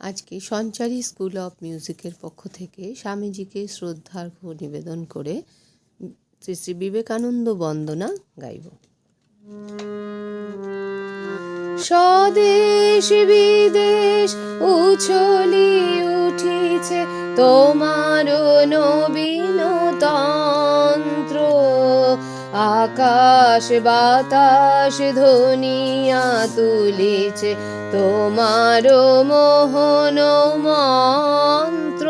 আজকে সঞ্চারী school of মিউজিকের পক্ষ থেকে স্বামীজিকে শ্রদ্ধার্ঘ্য নিবেদন করে শ্রী শ্রী বিবেকানন্দ বন্দনা গাইব। স্বদেশ বিদেশ উছলি উঠিছে তোমার নবীন তন্ত্র, আকাশ বাতাস ধ্বনিয়া তুলিছে তোমার মোহন মন্ত্র।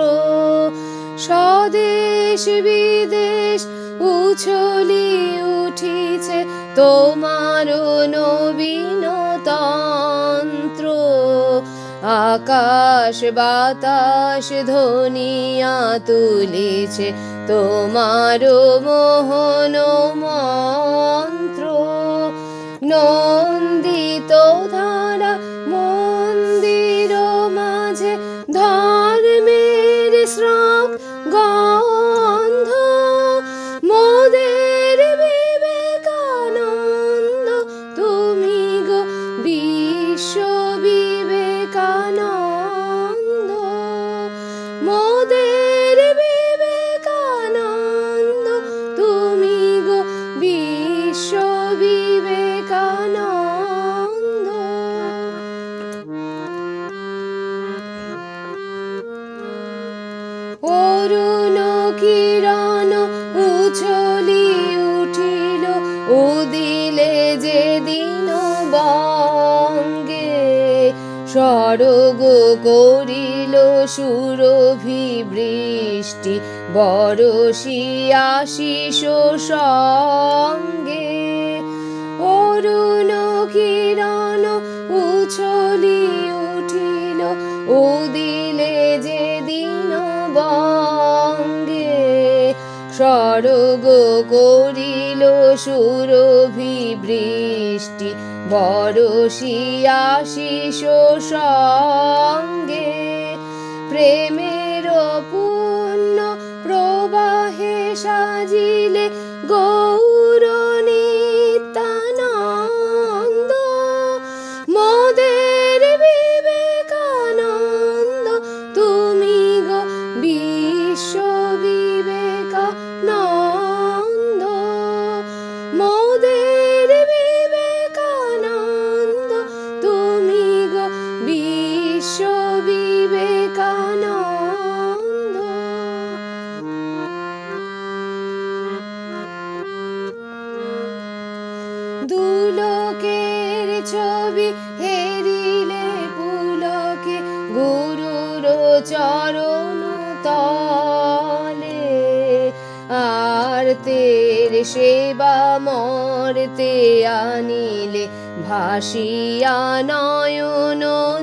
স্বদেশ বিদেশ উছলি উঠিছে তোমার নবীন তন্ত্র, আকাশ বাতাস ধ্বনিয়া তুলিছে তোমার মোহন মন্ত্র। নন্দিত ধারা মন্দির মাঝে ধর্মের শ্রক গন্ধ, মোদের বিবেকানন্দ তুমি গো বিশ্ব বিবেকানন্দ, মোদের বিবেকানন্দ তুমি গো বিশ্ব বিবেকানন্দ। অরুণ কিরণ উছলি উঠিল উদিলে যে দিন বঙ্গে, স্বর্গ করিল সুরভি বৃষ্টি বরষি আশিস সঙ্গে। অরুণ কিরণ উছলি উঠিল উদিলে যে দিন বঙ্গে, স্বর্গ করিল সুরভি বৃষ্টি বরষি আশিস সঙ্গে। প্রেমের পূর্ণ প্রবাহে সাজিলে গৌর নিত্যানন্দ, মোদের বিবেকানন্দ তুমি গো বিশ্ব বিবেকানন্দ, মোদের বিবেকানন্দ তুমি গো বিশ্ব বিবেকানন্দ। দুলোকের ছবি হেরিলে পুলকে গুরুর চরণ তলে, আরতের সেবা মর্তে আনিলে ভাসিয়া নয়ন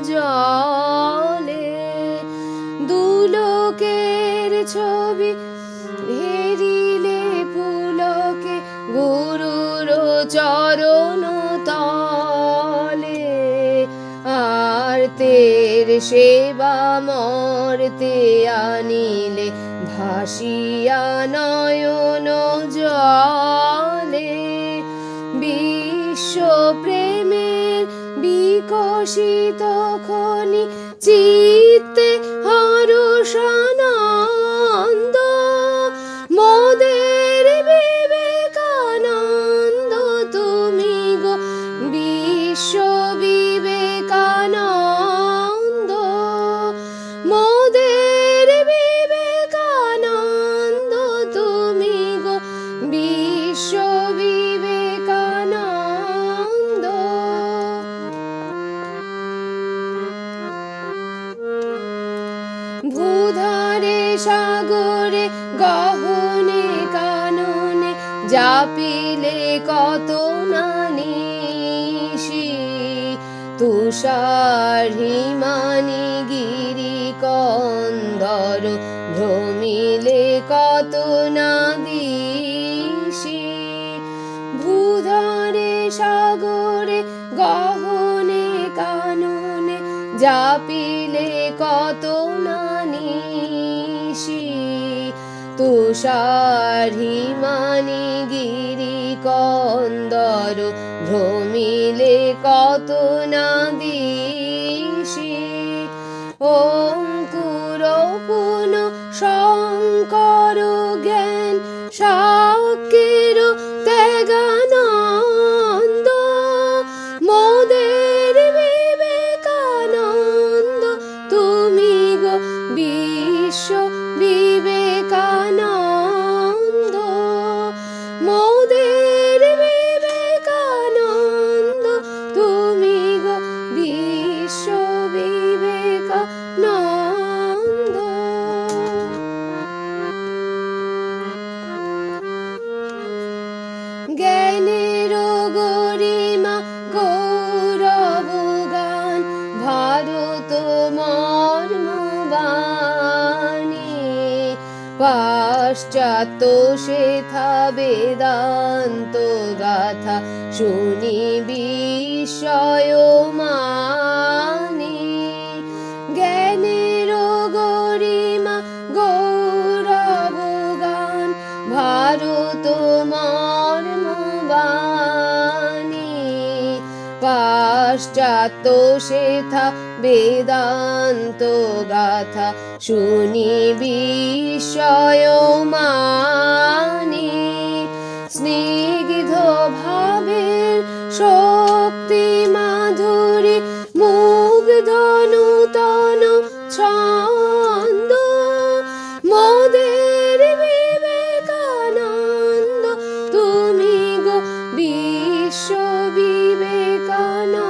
জলে। দুলোকের ছবি হেরিলে পুলকে গুরুর চরণ তলে, আরতের সেবা মর্তে আনিলে ভাসিয়া নয়ন জলে। বিশ্ব প্রেমের বিকশিত খনি চিত্তে হর্ষানন্দ, মোদের বিবেকানন্দ তুমি গো বিশ্ব বিবেকানন্দ, মোদের বিবেকানন্দ তুমি গো বিশ্ব বিবেকানন্দ। ভূধারে সাগরে গহনে কাননে জাপিলে কত না নিশি, তুষার হিমানি গিরি কন্দর ভ্রমিলে কত না দিশি। ভূধারে সাগরে গহনে কাননে জাপিলে কত না নিশি, তুষার হিমানি গিরি কন্দর ভ্রমিলে কত না দিশি। ও বিশ্ব বিবেকানন্দ, মোদের বিবেকানন্দ তুমি গো বিশ্ব বিবেকানন্দ। জ্ঞানের গরিমা গৌরব গান ভারত মর্মবাণী, পাশ্চাত্য সেথা বেদান্ত গাথা শুনি বিস্ময় মানি। জ্ঞানের গরিমা গৌরব গান ভারত মর্মবাণী, পাশ্চাত্য সেথা বেদান্ত গাথা শুনি বিস্ময় মানি। স্নিগ্ধ ভাবের শক্তি মাধুরী মুগ্ধ নূতন ছন্দ, মোদের বিবেকানন্দ তুমি গো বিশ্ব বিবেকানন্দ,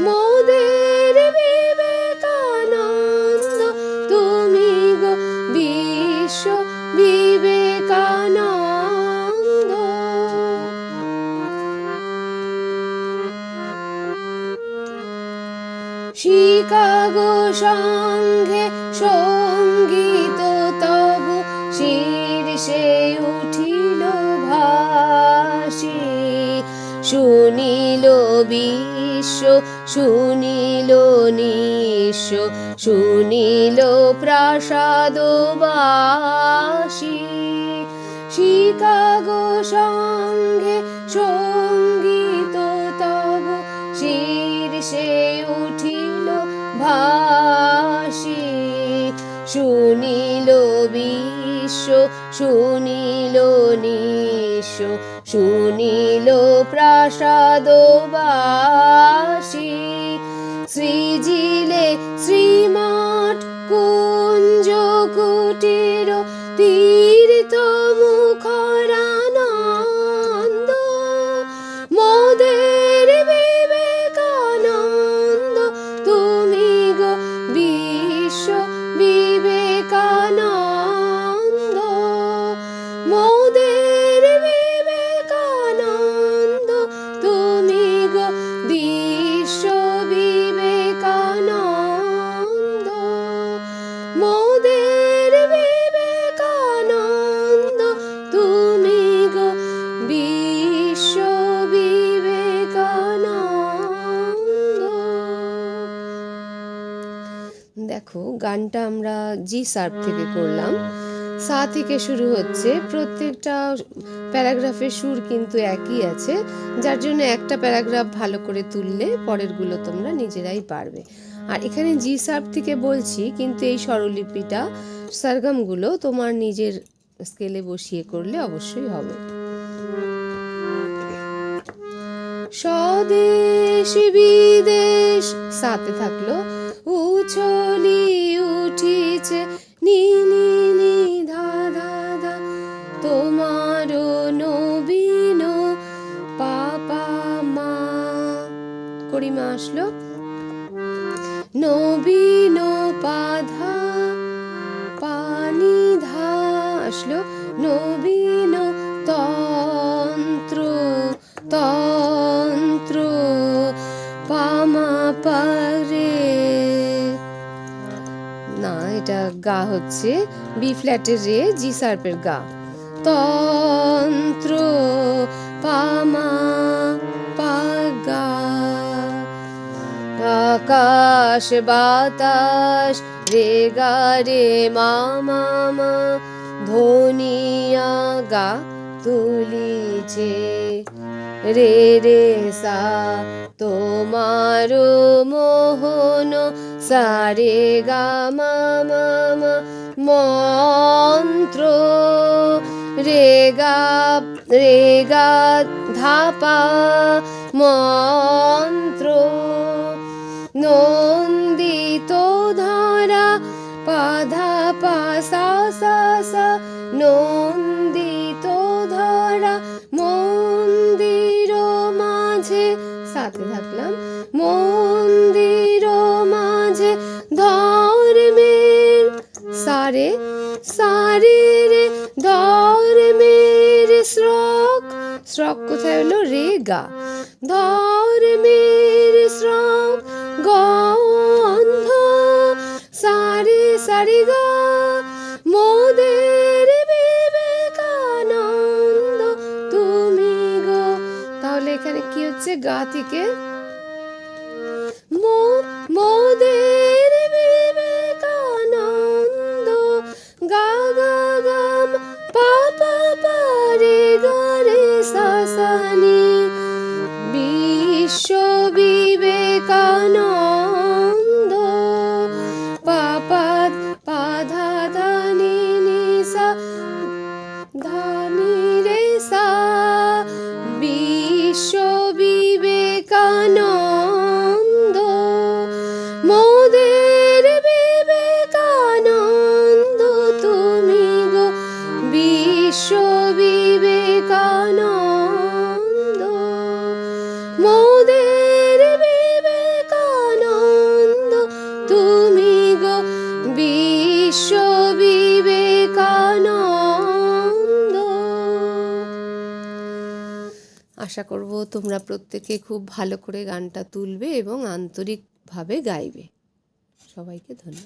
মোদের বিবেকানন্দ তুমি গো বিশ্ব বিবেকানন্দ। শিকাগো সংঘে সঙ্গীত তব শীর্ষে উঠিল ভাসি, শুনিল বিশ্ব শুনিল নিঃস্ব, শুনিল প্রাসাদবাসী। শিকাগো সংঘে সঙ্গীত তব শীর্ষে উঠিল ভাসি, শুনিল বিশ্ব শুনিল নিঃস্ব, শুনিল প্রাসাদবাসী। সৃজিলে শ্রীমঠ কুঞ্জ কুটির তীর্থ মুখরানন্দ, মোদের বিবেকানন্দ তুমি গো বিশ্ব বিবেকানন্দ, মোদের বিবেকানন্দ তুমি গো বিশ্ব বিবেকানন্দ, মোদের বিবেকানন্দ তুমি গো বিশ্ব বিবেকানন্দ। দেখো গানটা আমরা জি শার্প থেকে করলাম, সা থেকে শুরু হচ্ছে। প্রত্যেকটা প্যারাগ্রাফের সুর কিন্তু একই আছে, যার জন্য একটা প্যারাগ্রাফ ভালো করে তুললে পরেরগুলো তোমরা নিজেরাই পারবে। আর এখানে জি শার্প থেকে বলছি, কিন্তু এই স্বরলিপিটা সরগমগুলো তোমার নিজের স্কেলে বসিয়ে করলে অবশ্যই হবে। স্বদেশ বিদেশ সাথে থাকলো, উছলি উঠিছে নি নি নি ধা ধা ধা, তোমার নবীন পাপা মা করিমা আসলো, নবীন পাধা পানি ধা আসলো, নবীন তন্ত্র তন্ত্র পামা পারে না, এটা গা হচ্ছে বি ফ্ল্যাটের রে, জি শার্পের গা, তন্ত্র পামা পাগা। আকাশ বাতাস রে গা রে মা মা মা, ধনিয়া গা তুলিছে রে রে সা, তোমার মোহন সারে গা মা মা মা, মন্ত্র রে গা ধাপা মন্ত্র, নন্দিত সা সা নন্দিত ধরা মন্দির মাঝে, সাথে থাকলাম, মন্দির মাঝে ধর্মের, সারে সারে রে ধর্মের শ্রক, শ্রক কোথায় হলো, রে গা, ধর্মের শ্রক গন্ধ, সারে সারে গা মোদের বিবেকানন্দ তুমি গো। তাহলে এখানে কি হচ্ছে, গা থেকে মোদের বিবেকানন্দ, গা গা গাম পা পা পা রে গা রে সা সা নি, বিশ্ব বিবেকানন্দ, পা পা পা ধা ধা নি নি সা ধা নি রে সা, বিশ্ব বিবেকানন্দ মোদের বিবেকানন্দ তুমি গো, বিশ্ব বিবেকানন্দ মোদের বিবেকানন্দ তুমি গো, বিশ্ব বিবেকানন্দ। আশা করব তোমরা প্রত্যেকে খুব ভালো করে গানটা তুলবে এবং আন্তরিকভাবে গাইবে। সবাইকে ধন্যবাদ।